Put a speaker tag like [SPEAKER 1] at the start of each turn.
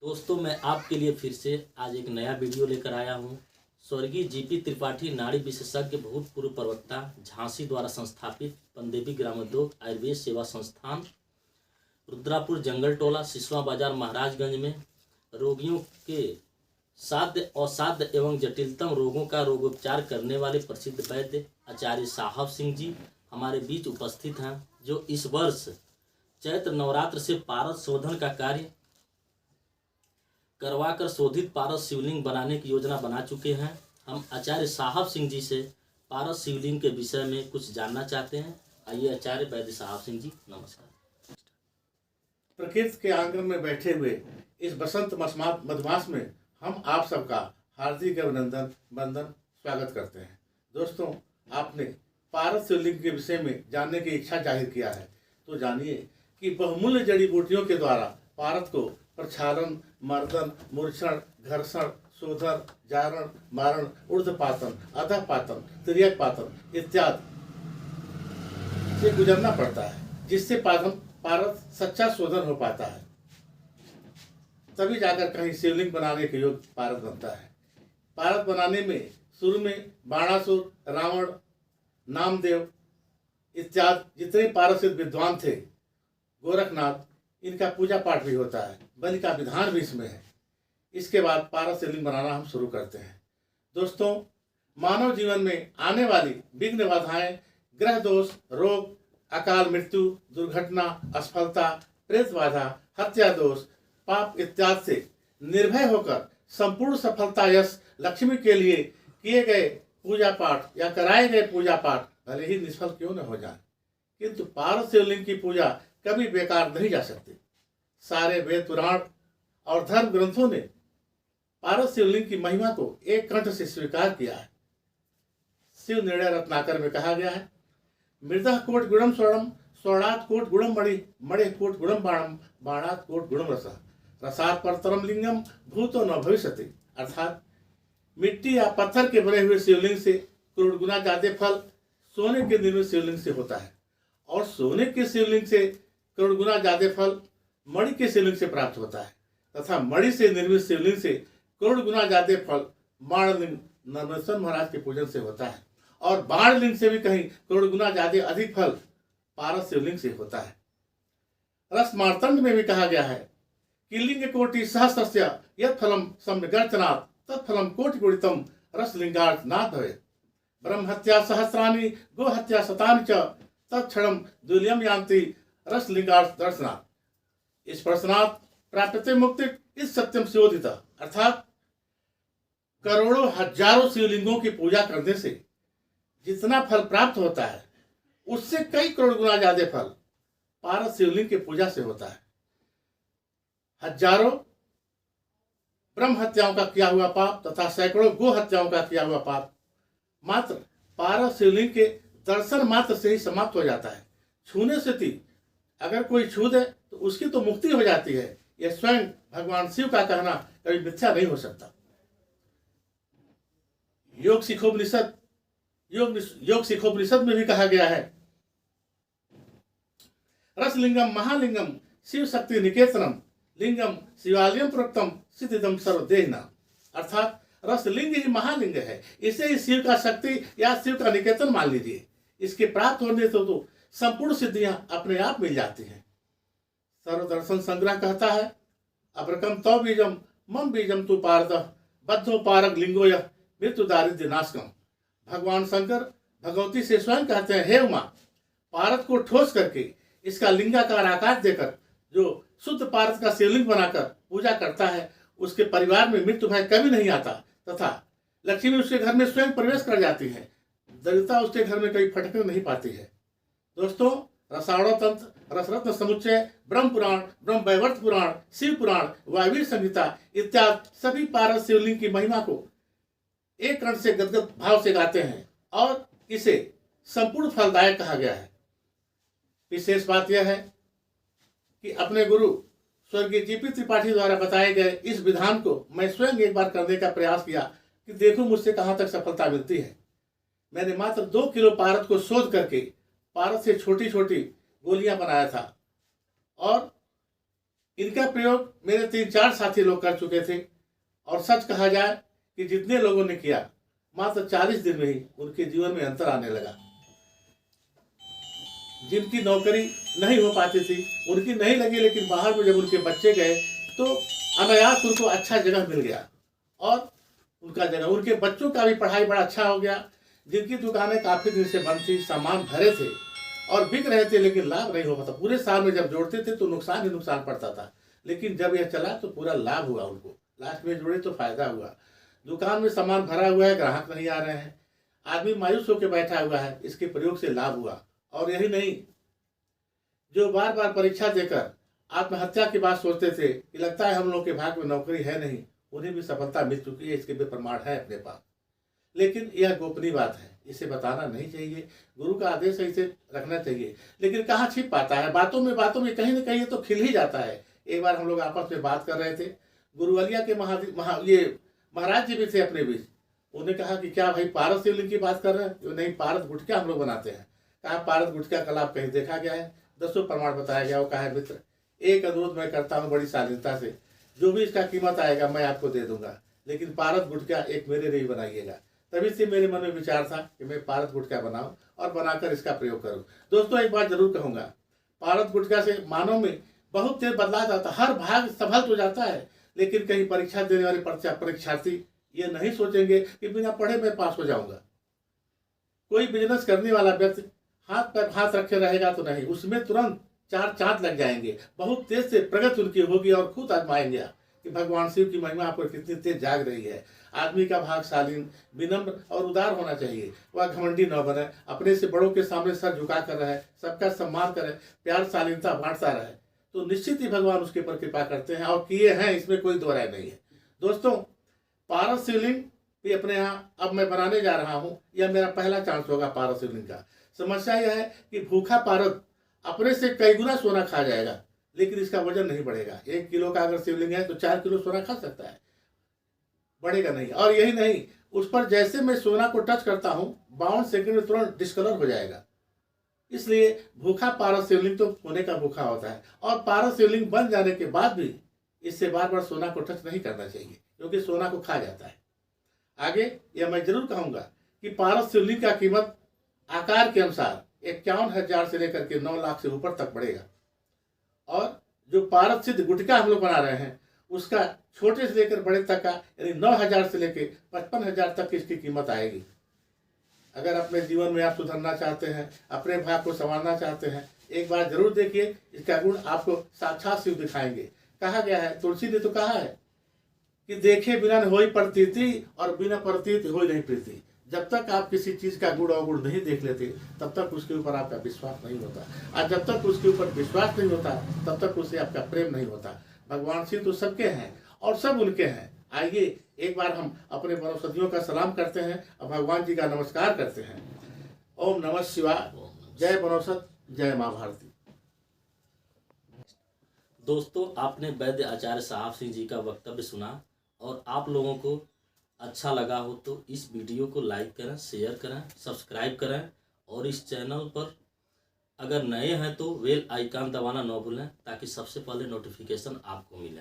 [SPEAKER 1] दोस्तों, मैं आपके लिए फिर से आज एक नया वीडियो लेकर आया हूँ। स्वर्गीय जीपी त्रिपाठी नाड़ी विशेषज्ञ भूतपूर्व प्रवक्ता झांसी द्वारा संस्थापित पनदेवी ग्रामोद्योग आयुर्वेद सेवा संस्थान रुद्रापुर जंगल टोला सिसवा बाजार महाराजगंज में रोगियों के साध्य असाध्य एवं जटिलतम रोगों का रोगोपचार करने वाले प्रसिद्ध वैद्य आचार्य साहब सिंह जी हमारे बीच उपस्थित हैं, जो इस वर्ष चैत्र नवरात्र से पारस शोधन का कार्य करवाकर शोधित पारस शिवलिंग बनाने की योजना बना चुके हैं। हम आचार्य साहब सिंह जी से पारस शिवलिंग के विषय में कुछ जानना चाहते हैं। आइए आचार्य वैद्य साहब सिंह जी, नमस्कार।
[SPEAKER 2] प्रकृति के आंगन में बैठे हुए इस बसंत मधुमास में हम आप सबका हार्दिक अभिनंदन वंदन स्वागत करते हैं। दोस्तों, आपने पारस शिवलिंग के विषय में जानने की इच्छा जाहिर किया है, तो जानिए कि बहुमूल्य जड़ी बूटियों के द्वारा पारस को प्रक्षालन, मर्दन, मूर्छण, घर्षण, शोधन, जारण, मारण, ऊर्ध्वपातन, अधःपातन, तिर्यकपातन इत्यादि से गुजरना पड़ता है, जिससे पारस सच्चा शोधन हो पाता है। तभी जाकर कहीं शिवलिंग बनाने के योग्य पारस बनता है। पारस बनाने में शुरू में बाणासुर, रावण, नामदेव इत्यादि जितने पारसिक विद्वान थे, गोरखनाथ, इनका पूजा पाठ भी होता है, बलि का विधान भी इसमें है। इसके बाद पारस शिवलिंग बनाना हम शुरू करते हैं। दोस्तों, मानव जीवन में आने वाली विघ्न बाधाएं, ग्रह दोष, रोग, अकाल मृत्यु, दुर्घटना, असफलता, प्रेत बाधा, हत्या दोष, पाप इत्यादि से निर्भय होकर संपूर्ण सफलता यश लक्ष्मी के लिए किए गए पूजा पाठ या कराए गए पूजा पाठ भले ही निष्फल क्यों न हो जाए, किंतु पारस शिवलिंग की पूजा कभी बेकार नहीं जा सकती। सारे वेद पुराण और धर्म ग्रंथों ने पारस शिवलिंग की महिमा को एक कंठ से स्वीकार किया है। शिव निर्णय रत्नाकर में कहा गया है, मृदः कोट गुणम स्वर्णम, स्वर्णात् कोट गुणम मणि, मणि कोट गुणम बाणम, बाणात् कोट गुणम रसः, रसात् परतरम लिंगम भूतो न भविष्यति। अर्थात मिट्टी या पत्थर के बने हुए शिवलिंग से करोड़ गुना ज्यादा फल सोने के निर्मित शिवलिंग से होता है, और सोने के शिवलिंग से करोड़ गुना ज्यादा फल मणि के शिवलिंग से प्राप्त होता है, तथा मणि से निर्मित शिवलिंग से करोड़ गुना ज्यादा फल बाणलिंग नरमेश्वर महाराज के पूजन से होता है, और बाणलिंग से भी कहीं करोड़ गुना ज्यादा अधिक फल पारस शिवलिंग से होता है। रस मार्तंड में भी कहा गया है कि लिंग कोटि सहस्रस्य यत् फलम सम्यगर्चनात् तत्फलम कोटि गुणितम रसलिंगार्थ नाथ भवेत्। ब्रह्म हत्या सहस्राणि गो हत्या शतानि च तत्क्षणम दुर्लभम यान्ति रसलिंगार्थ दर्शनात्। इस प्रश्नात् प्राप्यते मुक्ति इस सत्यम शोधित। अर्थात करोड़ों हजारों शिवलिंगों की पूजा करने से जितना फल प्राप्त होता है, उससे कई करोड़ गुना ज्यादा फल पारस शिवलिंग की पूजा से होता है। हजारों ब्रह्म हत्याओं का किया हुआ पाप तथा सैकड़ों गो हत्याओं का किया हुआ पाप मात्र पारस शिवलिंग के दर्शन मात्र से ही समाप्त हो जाता है। छूने से थी अगर कोई छू दे तो उसकी तो मुक्ति हो जाती है। यह स्वयं भगवान शिव का कहना कभी मिथ्या नहीं हो सकता। योग सिखोपनिषद में भी कहा गया है, रसलिंगम महालिंगम शिव शक्ति निकेतनम लिंगम शिवालयम प्रोक्तम सिद्धिदम सर्वदेहना। अर्थात रसलिंग ही महालिंग है, इसे ही शिव का शक्ति या शिव का निकेतन मान लीजिए। इसके प्राप्त होने से तो संपूर्ण सिद्धियां अपने आप मिल जाती हैं। सर्वदर्शन संग्रह कहता है, अब्रकम तो बीजम मम बीजम तु पारद बद्धो पारग लिंगो यह मृत्यु दारिद्र्य नाशकम। भगवान शंकर भगवती से स्वयं कहते हैं, हे उमा, पारद को ठोस करके इसका लिंगाकार आकार देकर जो शुद्ध पारद का शिवलिंग बनाकर पूजा करता है, उसके परिवार में मृत्यु भय कभी नहीं आता, तथा लक्ष्मी उसके घर में स्वयं प्रवेश कर जाती है। दरिद्रता उसके घर में कभी फटकने नहीं पाती है। दोस्तों, रसायणो तंत्र, रसरत्न समुच्चय, ब्रह्म पुराण, ब्रह्म वैवर्त पुराण, शिव पुराण, वायवीर संहिता इत्यादि सभी पारस शिवलिंग की महिमा को एक कण से गदगद भाव से गाते हैं, और इसे संपूर्ण फलदायक कहा गया है। विशेष बात यह है कि अपने गुरु स्वर्गीय जीपी त्रिपाठी द्वारा बताए गए इस विधान को मैं स्वयं एक बार करने का प्रयास किया कि देखो मुझसे कहां तक सफलता मिलती है। मैंने मात्र 2 किलो पारद को शोध करके पारद से छोटी छोटी गोलियां बनाया था, और इनका प्रयोग मेरे 3-4 साथी लोग कर चुके थे और सच कहा जाए कि जितने लोगों ने किया मात्र 40 दिन में ही उनके जीवन में अंतर आने लगा। जिनकी नौकरी नहीं हो पाती थी, उनकी नहीं लगी, लेकिन बाहर में जब उनके बच्चे गए तो अनायास उनको अच्छा जगह मिल गया और उनके बच्चों का भी पढ़ाई बड़ा अच्छा हो गया। जिनकी दुकानें काफ़ी दिन से बंद थी, सामान भरे थे और बिक रहे थे, लेकिन लाभ नहीं हो पाता। पूरे साल में जब जोड़ते थे तो नुकसान ही नुकसान पड़ता था, लेकिन जब यह चला तो पूरा लाभ हुआ उनको। लास्ट में जोड़े तो फायदा हुआ। दुकान में सामान भरा हुआ है, ग्राहक नहीं आ रहे हैं, आदमी मायूस होकर बैठा हुआ है, इसके प्रयोग से लाभ हुआ। और यही नहीं, जो बार बार परीक्षा देकर आत्महत्या की बात सोचते थे कि लगता है हम लोग के भाग्य में नौकरी है नहीं, उन्हें भी सफलता मिल चुकी है। इसके भी प्रमाण है अपने पास, लेकिन यह गोपनीय बात है, इसे बताना नहीं चाहिए। गुरु का आदेश है, इसे रखना चाहिए, लेकिन कहाँ छिप पाता है। बातों में कहीं ना कहीं तो खिल ही जाता है। एक बार हम लोग आपस में बात कर रहे थे, गुरुवलिया के महाराज जी भी थे अपने बीच। उन्होंने कहा कि क्या भाई पारस शिवलिंग की बात कर रहे हैं? नहीं, पारस गुटका हम लोग बनाते हैं। कहा पारस गुटका का लाभ कहीं देखा गया है? 10 प्रमाण बताया गया। वो कहा है मित्र, एक अनुरोध मैं करता हूँ बड़ी शालीनता से, जो भी इसका कीमत आएगा मैं आपको दे दूंगा, लेकिन पारस गुटका एक मेरे लिए बनाइएगा। तभी से मेरे मन में विचार था कि मैं पारस गुटका बनाऊं और बनाकर इसका प्रयोग करूं। दोस्तों, एक बात जरूर कहूंगा, पारस गुटका से मानव में बहुत तेज बदलाव जाता, हर भाग सफल तो जाता है, लेकिन कहीं परीक्षा देने वाले परीक्षार्थी ये नहीं सोचेंगे कि बिना पढ़े मैं पास हो जाऊंगा। कोई बिजनेस करने वाला व्यक्ति हाथ पर हाथ रखे रहेगा तो नहीं, उसमें तुरंत 4 चांद लग जाएंगे। बहुत तेज से प्रगति उनकी होगी और खुद आजमाएंगे कि भगवान शिव की महिमा आपको कितनी तेज जाग रही है। आदमी का भाग शालीन, विनम्र और उदार होना चाहिए। वह घमंडी न बने, अपने से बड़ों के सामने सर झुका कर रहे, सबका सम्मान करे, प्यार शालीनता बांटता रहे, तो निश्चित ही भगवान उसके ऊपर कृपा करते हैं और किए हैं, इसमें कोई दो राय नहीं है। दोस्तों, पारस शिवलिंग भी अपने यहाँ अब मैं बनाने जा रहा हूँ। यह मेरा पहला चांस होगा पारस शिवलिंग का। समस्या यह है कि भूखा पारस अपने से कई गुना सोना खा जाएगा, लेकिन इसका वजन नहीं बढ़ेगा। 1 किलो का अगर शिवलिंग है तो 4 किलो सोना खा सकता है, बढ़ेगा नहीं। और यही नहीं, उस पर जैसे मैं सोना को टच करता हूँ 52 सेकंड में तुरंत डिस्कलर हो जाएगा। इसलिए भूखा पारस शिवलिंग तो होने का भूखा होता है, और पारस शिवलिंग बन जाने के बाद भी इससे बार बार सोना को टच नहीं करना चाहिए, क्योंकि सोना को खा जाता है। आगे यह मैं जरूर कहूँगा कि पारस शिवलिंग का कीमत आकार के अनुसार 51,000 से लेकर के 9 लाख से ऊपर तक बढ़ेगा। और जो पारस सिद्ध गुटका हम लोग बना रहे हैं, उसका छोटे से लेकर बड़े तक का, यानी 9,000 से लेकर 55,000 तक इसकी कीमत आएगी। अगर अपने जीवन में आप सुधरना चाहते हैं, अपने भाग को संवारना चाहते हैं, एक बार जरूर देखिए, इसका गुण आपको साक्षात शिव दिखाएंगे। कहा गया है, तुलसी ने तो कहा है कि देखे बिना होई प्रतीति और बिना प्रतीत होई नहीं प्रीति। जब तक आप किसी चीज का गुण अवगुण नहीं देख लेते, तब तक उसके ऊपर आपका विश्वास नहीं होता, और जब तक उसके ऊपर विश्वास नहीं होता, तब तक उससे आपका प्रेम नहीं होता। भगवान शिव तो सबके हैं और सब उनके हैं। आइए एक बार हम अपने वनौषधियों का सलाम करते हैं और भगवान जी का नमस्कार करते हैं। ओम नमः शिवाय। जय वनौषध, जय माँ भारती।
[SPEAKER 1] दोस्तों, आपने वैद्य आचार्य साहब सिंह जी का वक्तव्य सुना, और आप लोगों को अच्छा लगा हो तो इस वीडियो को लाइक करें, शेयर करें, सब्सक्राइब करें, और इस चैनल पर अगर नए हैं तो बेल आइकन दबाना न भूलें, ताकि सबसे पहले नोटिफिकेशन आपको मिले।